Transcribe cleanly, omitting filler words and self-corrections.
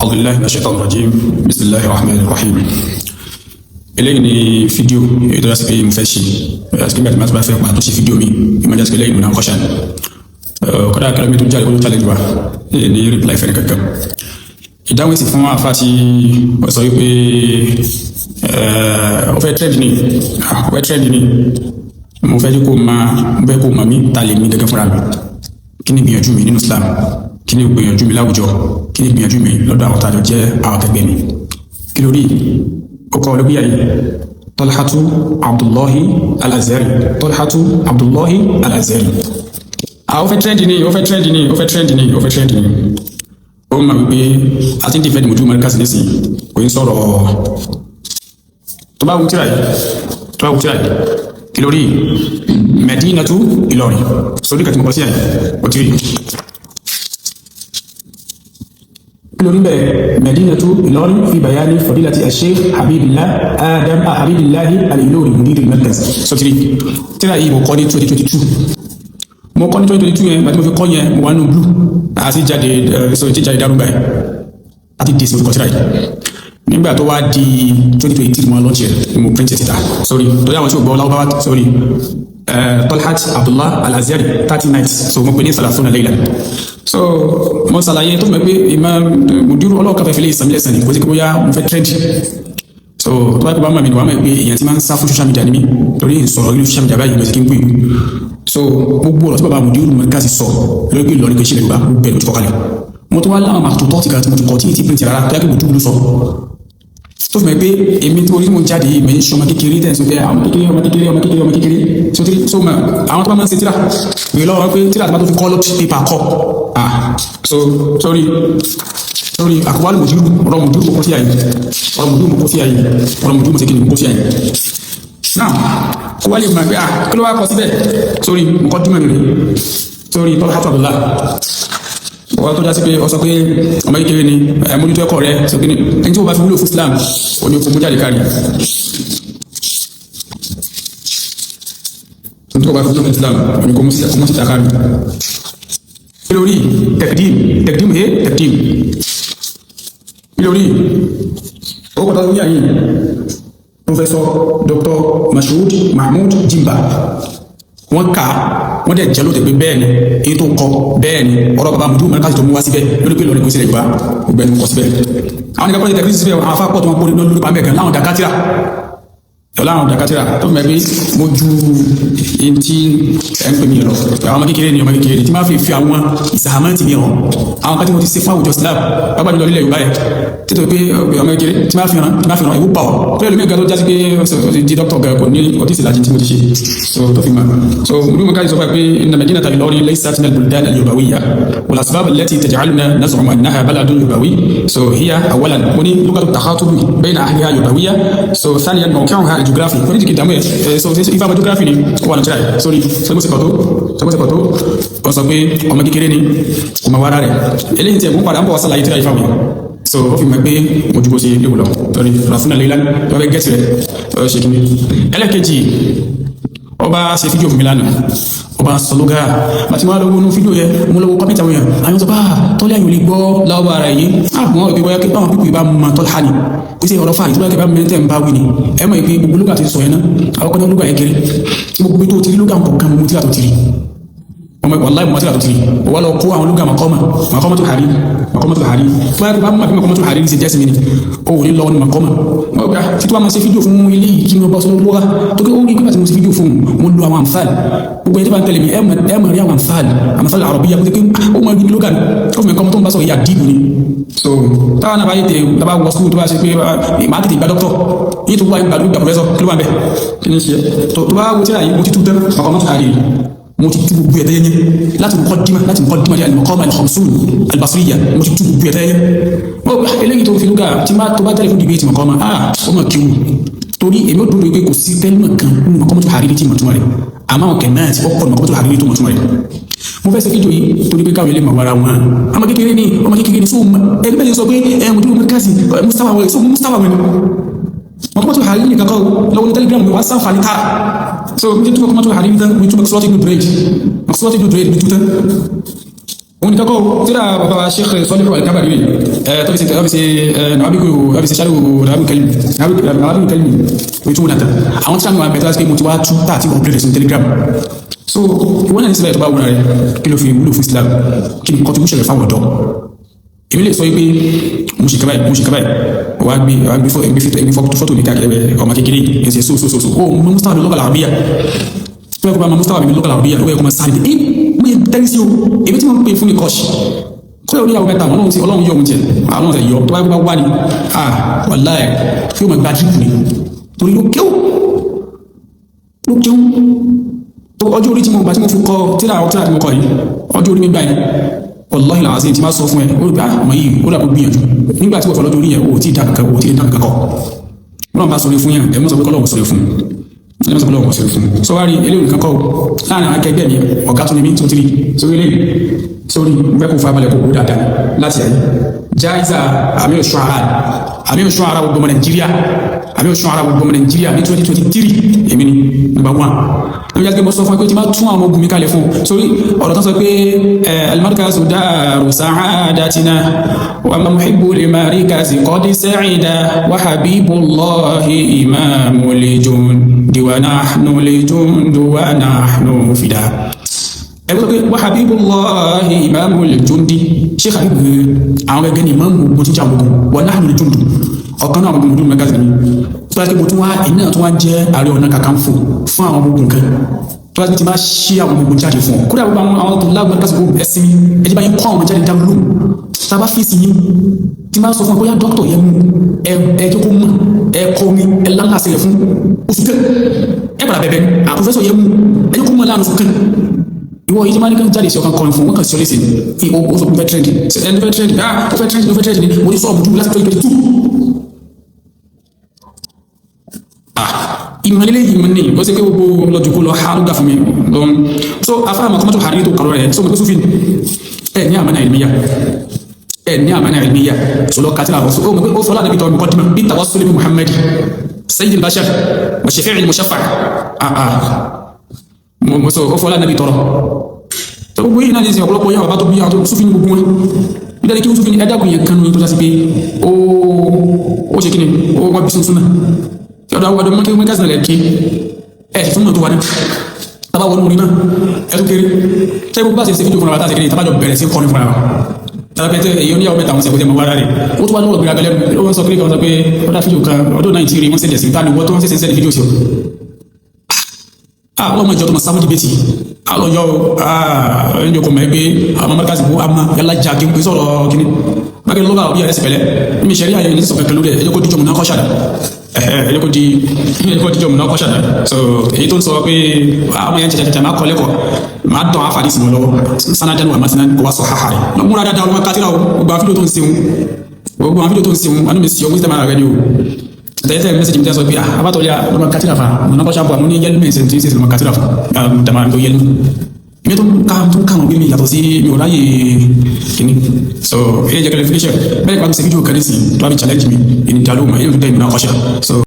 أعوذ بالله من الشيطان الرجيم بسم الله الرحمن الرحيم. eléyìí ni fídíò èyí tó yà sí pé mo fẹ́ ṣe àti pé máa fẹ́ pàtó ṣe fídíò mi ìmọ̀ jásí pé lẹ́yìn mo náà kọ́ṣà ní kọ́dá kẹlẹ́mí tó jáde kó challenge wa ní reply fẹ́ kankan. ìdáhùn sí fún àfáà tí wọ́n sọ wípé ó fẹ́ trend ni mo fẹ́ kó máa mí ta lè mí gẹ́gẹ́ fúnra mi, kí ni ìgbìyànjú mi nínú Islam, kí ni ìgbìyànjú mi láwùjọ, kí ni ìgbìyànjú mi lọ́dọ̀ àwọn tàjọ jẹ́ àwọn akẹgbẹ́ mi. kí lórí ọkọ̀ olóbíyà yìí Talhatu Abdullahi Al-Azhari, Talhatu Abdullahi Al-Azhari. ó fẹ́ trend ni ó máa wípé àti ń dìfẹ́ ìmọ̀jú mọ́ríkà sí lẹ́sìn kò ń sọ̀rọ̀ tó bá wù tíra yìí kí lórí Medinatu Ìlọrin sórí kàtí mọ̀kọ́ sí àyè ó ti rí kí lórí bẹ̀rẹ̀ Medinatu Ìlọrin fi bayani fadilati Sheikh Habibillahi Al-Ilori mudir al-Markaz sọ́tìrí tíra yìí mo kọ́ ní 2022 yẹn bàtí mo fi kọ́ yẹn mo wà nù blue àti jáde dárúgbà ẹ̀ àti dèsì orúkọ tíra yìí nígbà tó wá di 2023 mo lọ́ọ̀ṣì ẹ̀ mo print ẹ̀ síta sorry tó yà wọ́n tí ò gbọ́ láwọ́ bá sorry Talhat Abdullah Al-Azhari 30 nights so mo pè ní Salafuna Layla so mo ṣàlàyé tó mọ̀ pé ìmọ̀ mùdírù ọlọ́ọ̀kan fẹ́ fi lè ìsàmìlẹ̀sàn ní kò sí kí bóyá mo fẹ́ trend so tó bá kí bá mọ̀ mi ni wàá mọ̀ pé èèyàn ti máa ń sá fún social media ní mi torí ìsọ̀rọ̀ ilé social media báyìí lọ sí kí n gbé so gbogbo ọ̀rọ̀ tí bàbá mùdírù mọ̀ríkà sì sọ lórí pé Ìlọrin kò ṣe lè gbà bẹ́ẹ̀ ló ti kọ́kalẹ̀ mo tó wá láwọn àtúntọ́ ti ga tí mo ti kọ́ tí print rárá tó yá kí mùdírù ló sọ tó fi mọ̀ pé èmi tó orí mo jáde ìmọ̀ ní ṣọmọ kékeré tẹ̀sí pé ọmọ kékeré so mọ̀ àwọn tó bá máa ń ṣe tíra gbé lọ́wọ́ pé tíra tó bá tó fi colored paper kọ́ so sorry àkọwálì mùdírù ọ̀rọ̀ mùdírù mo kọ́ sí àyè náà kó wá lè mọ̀ pé kí ló wá kọ síbẹ̀ sórí nǹkan dúmọ̀ rẹ̀ sórí Talhat Abdullah wọ́n tó já sí pé ọ sọ pé ọmọ kékeré ni mójútó ẹ̀kọ́ rẹ̀ sọ pé ní ẹni tí ó bá fi wúlò fún Islam ó ní okùn mú jáde kárí ẹni tí ó bá fi wúlò fún Islam ó ní okùn mú síta kárí lórí tẹ̀kídìm lórí ó kọ́ta lórí àyè Professor Dr. Mashood Mahmood Jimba wọ́n dẹ̀ jẹ́ lóòtẹ̀ pé bẹ́ẹ̀ ni èyí tó kọ bẹ́ẹ̀ ni ọ̀rọ̀ bàbá mùdírù mọ̀ríkà tó mú wá síbẹ̀ lórí pé Ìlọrin kò sílẹ̀ Yorùbá ọgbẹ́ni kọ síbẹ̀ àwọn nìkan kọ́ ní tẹ̀kírísì síbẹ̀ àwọn afápọ̀ tó wọ́n kó lórí pàmẹ́ kan láwọn dàkátìrà tó mẹ́ pé mo ju in tí ẹ̀ ń pè mí lọ àwọn ọmọ kékeré ni tí máa fi àwọn ìsàhámẹ́ntì mi hàn àwọn kan tí mo ti ṣe fún àwùjọ Islam pápá jùlọ nílẹ̀ Yorùbá rẹ̀ títọ́ pé ọmọ kékeré tí máa fi hàn ìwú pa ọ́ tó yẹ lómi ìgbà tó jásí pé di dókítà gan kò ní ọtí ìsìlájì tí mo ti ṣe so tó fi máa so mo mú káyọ̀ sọ pé inna madinata Ilorin laysat min al-buldan al-Yorubawiyya wal asbab allati taj'aluna naz'umu annaha baladun Yorubawi so hiya awwalan mo ní lugatu takhatub bayna ahliha Yorubawiyya so thaniyan mawqi'uha al-geography mo ní jìkì so ifá geography ni wà ní tíráì sorry sọgbọ́sẹ̀ pàtó wọ́n sọ pé ọmọ kékeré ni kò máa wára rẹ̀ eléyìí tí ẹ̀mú padà ń bọ̀ wá sálàyé tíráì fáwọn so ó fi mọ̀ pé mo jùgbọ́ sí léwu lọ torí Salafuna Layla wọ́n fẹ́ gẹ́sì rẹ̀ ṣe kí ni ẹlẹ́kejì ọba ṣe fídíò fún mi lánàá ọba sọlọ́gà àti wọn lọ́wọ́ inú fídíò yẹn mo lọ́wọ́ kọ́mẹ́tà wọn yẹn àwọn sọ bá tọ́lẹ̀ àyò lè gbọ́ láwọ́ ara yìí àwọn òbí wáyé pé báwọn pípò ìbá mọ Talha ni kò sí ọ̀rọ̀ fáàlì tó bá kẹ́ bá mẹ́tẹ̀ ń bá wí ni ẹ mọ̀ pé gbogbo lóga ti sọ yẹn náà àwọn kan ní lóga yẹn kiri gbogbo tó ti rí lóga nǹkan mo ti rà tó ti rí ọmọ wàláì mo ti rà tó ti rí o wá lọ kó àwọn lóga makọ́mà tó harí tó bá bá mọ̀ pé makọ́mà tó harí ṣe jẹ́sìn mi ni o wò ní lọ́wọ́ ní makọ́mà títí wàá máa ṣe fídíò fún ilé yìí kí wọ́n bá sọ lọ́wọ́ tó kí ó rí pípa tí mo ṣe fídíò fún mo lo àwọn àǹfààní gbogbo ẹni tí bá ń tẹ̀lé mi ẹ mọ̀ rí àwọn àǹfààní àrọ̀bíyà kó tẹ́ pé ó mọ̀ ibi lóga ó fi mẹ́kọ́ tó ń bá sọ ìyá dìbò ni so táwọn náà bá yẹ tẹ̀ tábà wọ skul tó bá ṣe pé máa tètè gba dọ́kítọ̀ yìí tó wá ìgbà pòfẹ́sọ̀ kí ló wà bẹ́ẹ̀ kí ni ṣe tó bá wo tí mo ti tú tẹ́ ọkọ̀ mọ́tò àrí mo ti tú gbogbo ẹ̀tẹ́ yẹn láti muqaddima di al-maqam al-khamsun al-basriya mo ti tú gbogbo ẹ̀tẹ́ yẹn eléyìí tó fi lóga tí tó bá tẹ́lẹ̀ fún dìbẹ́tì mọ̀kọ́mà ó mọ̀ kíwù torí èmi ò dúró pé kò sí tẹ́lẹ̀ kan nínú mọ̀kọ́mọ́tò Hariri tí mo túmọ̀ rẹ̀ àmọ́ àwọn kẹ̀ náà ti ọ̀pọ̀ mọ̀kọ́mọ́tò Hariri tó mo túmọ̀ rẹ̀ mo fẹ́ ṣe fídíò yìí torí pé káwọn ilé mọ̀ wára wọn ọmọ kékeré ni so ẹgbẹ́ yẹn sọ pé mo dúró mẹ́kásì Mustafa wọn mọ̀kọ́mọ́tò Hariri nìkan kọ́ lọ́wọ́ ní Telegram ni wọ́n sáǹfààní káà so mi tún mọ̀kọ́mọ́tò Hariri tán mi tún mọ̀kọ́sọ́tì Ibn Durayd mi tún tán òun nìkan kọ́ tíra bàbá Sheikh Salihu Al-Kabari tó fi ṣe nàbàbí ṣe ṣáàrù nàbàbí kẹlìmì ojú nàta àwọn tíra mi wà bẹ̀rẹ̀ láti pé mo ti wá tú tààtì upgrade sí Telegram. So ìwọ́n náà ní sílẹ̀ tó bá wúra rẹ̀ kí ló fi wúlò fún Islam, kí ni contribution rẹ̀ fáwọn ọ̀dọ́. èmi lè sọ pé mo ṣe kábàáyì wà gbé fọ́tò ní káàkiri ọmọ kékeré ẹ̀sẹ̀ so ó mọ Mustafa bí lọ́kàlà àbíyà tó yẹ kó bá mọ Mustafa bí lọ́kàlà àbíyà ó yẹ kó máa sáré bí mo yẹ tẹ́lẹ̀ sí o èmi tí mo ń pè fún mi kọ́ọ̀ṣì kó yẹ oníyàwó mẹ́ta ọlọ́run yọ ohun jẹ àwọn ọ̀sẹ̀ yọ tó bá wà ní wàláhì yóò máa gba jíìpù ni torí ló kéwù ọjọ́ orí tí mo gbà tí mo fi kọ tíra tí mo kọ yìí ọjọ́ orí mi gbà yìí wallahi alazim tí máa sọ fún ẹ ó gbà ọmọ yìí ó dàbò gbìyànjú nígbà tí wọ́n fọ́ lọ́jọ́ orí yẹn ó tí ì dá kankan kọ́ wọ́n bá sọ̀rọ̀ fún yẹn ẹ̀ mọ́ sọ pé kọ́lọ́wọ́ sọ̀rọ̀ fún sọ wá rí eléyìí nǹkan kọ́ láàrin akẹgbẹ́ mi ọ̀gá tó ní mi tó ti rí sórí eléyìí sórí mẹ́kù fábalẹ̀ kò kó dáadáa láti ayé Jaiza Amir Shuara gbogbo ọmọ Nàìjíríà ní 2023 èmi ni number 1 ló yá kí mo sọ fún ẹ pé tí máa tún àwọn ogun mi kalẹ̀ fún sórí ọ̀rọ̀ tán sọ pé al-markazu daru sa'adatina wa ma muhibbu li-markazi qad sa'ida wa habibullahi imamul jundi wa nahnu li-jundu wa nahnu fida ẹgbẹ́ pé wa habibullahi imamul jundi Sheikh Habibu àwọn gẹ́gẹ́ ni imam gbogbo tí jàmùgbò wa nahnu li-jundu ọ̀kan náà gbogbo magazine ni tó láti mo tún wá iná tó wá jẹ́ Ààrẹ Ọ̀nà Kakanfò fún àwọn gbogbo nǹkan tó láti ti máa ṣí àwọn gbogbo jáde fún ọ kódà gbogbo àwọn tó lágbọ́n lásìkò ẹ̀sìn mi ẹjẹ́ bá yín kọ́ àwọn jáde dáhùn lóhùn tá a bá fèsì yín tí máa sọ fún ọ bóyá dókítà yẹn mú ẹjọ́ kó mọ̀ ẹ̀kọ́ mi ẹ̀ lálàsẹ̀ fún oṣù kan ẹ̀ padà bẹ̀bẹ̀ àpòfẹ́sọ̀ yẹn mú ẹjọ́ kó mọ̀ láàrin oṣù kan ìwọ yìí tí máa ní kan jáde sí ọkàn kọrin fún wọn kàn sí ọlẹ́sìn ní oṣù fẹ́ trend ẹni fẹ́ trend ní mo ní sọ́ọ̀bù dúró láti 2022 ìmọ̀lẹ́lẹ́ yìí mọ̀ ní ó sì pé gbogbo lọ́jùkú lọ ha ló gbà fún mi lọ́n so afárá mọ̀kọ́mọ́tò harí tó kọ̀rọ̀ rẹ̀ so mọ̀ pé sófin ní àmàna ìlmíyà so lọ kàtírà ó mọ̀ pé ó fọ́lá níbi tọ́ mọ̀kọ́dìmọ̀ bí tawassul bi Muhammad sayyidil bashar wa shafi'il mushaffa' mo so ó fọ́lá níbi tọ́rọ tó gbogbo yìí náà ní ìsìn ọ̀pọ̀lọpọ̀ yàwó bá tó bí yàwó tó sófin gbogbo wọn nítorí kí ó sófin ẹ̀dàkùn yẹn kanu tó jásí pé ó ṣe kí ni ó wọ́n bí súnsúnà ọ̀dọ̀ àwọn ọdún mọ́kí mẹ́kásí náà lẹ́kí ẹ̀ fún mọ̀ tó wà náà tàbá wọnú orí náà ẹ̀tún kéré tẹ́ gbogbo bá ṣe fídíò fún àwọn àtàkì kéré tàbájọ bẹ̀rẹ̀ sí kọrin fún àwọn tàbátẹ́ èyí oníyàwó mẹ́ta wọn sẹ̀kọ́tẹ́ mọ̀ wára rẹ̀ ó tó wá lọ́wọ́ gbéra gẹlẹ́ ó wọ́n sọ pé kan sọ pé ó dá fídíò kan ọdún náà ìtìrí wọ́n sẹ̀dẹ̀ sí ìta ni wọ́n tó wọ́n sẹ̀dẹ̀ fídíò sí ọ ọmọ ìjọ tó mọ̀ sáwọ́dì bẹ́tì alọ́yọ́ ẹ̀yọ́ kò mẹ́ pé àwọn mẹ́kásí bó àmà yálà jà kí n pè sọ̀rọ̀ kíní mákẹ́ lọ́gbà òbí ẹ̀rẹ́sì pẹ̀lẹ́ ní ìṣẹ̀rí ayé ní sọ̀kẹ́ pẹ̀lú rẹ̀ ẹjọ́ kó díjọ́ mọ̀ náà kọ́ ṣàdá ẹjọ́ kó díjọ́ mọ̀ náà kọ́ ṣàdá so èyí tó ń sọ pé àwọn yẹn jẹjẹjẹ máa kọ́ lẹ́kọ̀ọ́ máa dán àfàdí sí wọn lọ́wọ́ sanadẹ́nu àmà sinadẹ́ kò wá sọ háhà rẹ̀ lọ́gbọ́n dáadáa ọlọ́mọ kátìrà gbogbo àwọn fídíò tó ń sehun wọn ní mi sí ọgbọ́n tẹ́lẹ̀ rẹ̀ ni o tẹ́tẹ́ mẹ́sẹ̀jì mi tẹ́ sọ pé àbátọ̀lẹ́ ọlọ́mọ kátìrà fa mọ̀nà kọ́ ṣàbọ̀ àmú ní yẹ́lú mẹ́sẹ̀ tí ń sèṣẹ̀ lọ́mọ kátìrà fa dàmà tó yẹ́lú mi tó ń kàwọn gbé mi yàtọ̀ sí mi ò ráyè kìíní so ilé jẹ́ clarification bẹ́ẹ̀ pàtó ṣe fídíò kan ní sí tó wà bí challenge mi ìní ìdálóhùn ẹ̀yìn tó dẹ́ ìmìnà kọ́ṣà so